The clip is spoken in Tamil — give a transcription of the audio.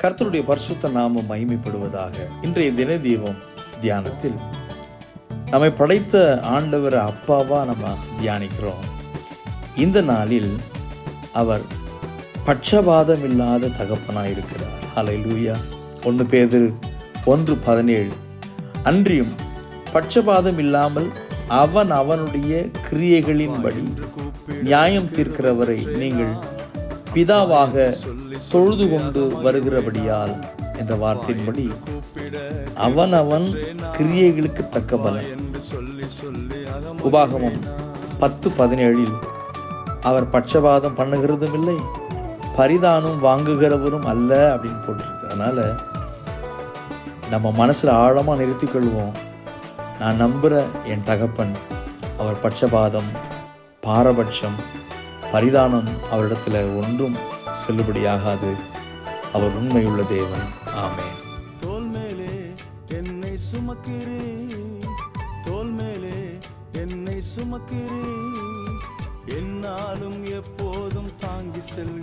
கர்த்தருடைய பரிசுத்த நாமம் மகிமைப்படுவதாக. இன்றைய தின தீபம் தியானத்தில் நம்மை படைத்த ஆண்டவர் அப்பாவா நம்ம தியானிக்கிறோம். இந்த நாளில் அவர் பட்சபாதம் இல்லாத தகப்பனாய் இருக்கிறார். ஹல்லேலூயா. 1 பேதுரு 1:17. அன்றியும் பட்சபாதம் இல்லாமல் அவனுடைய கிரியைகளின்படி நியாயம் தீர்க்கிறவரை நீங்கள் பிதாவாக தொழுது கொண்டு வருகிறபடியால் என்ற வார்த்தையின்படி அவன் கிரியைகளுக்கு தக்க பலன். உபாகமம் 10:17 அவர் பட்சபாதம் பண்ணுகிறதும் இல்லை, பரிதானம் வாங்குகிறவரும் அல்ல அப்படின்னு போட்டிருக்கு. அதனால நம்ம மனசுல ஆழமா நிறுத்திக் கொள்வோம். நான் நம்புற என் தகப்பன் அவர் பட்சபாதம், பாரபட்சம், பரிதானம் அவரிடத்துல ஒன்றும் செல்லுபடியாகாது. அவர் உண்மையுள்ள தேவன். ஆமென். தோள் மேலே என்னை சுமக்கிறேன், தோள் மேலே என்னை சுமக்கிறேன், என்னாலும் எப்போதும் தாங்கி செல்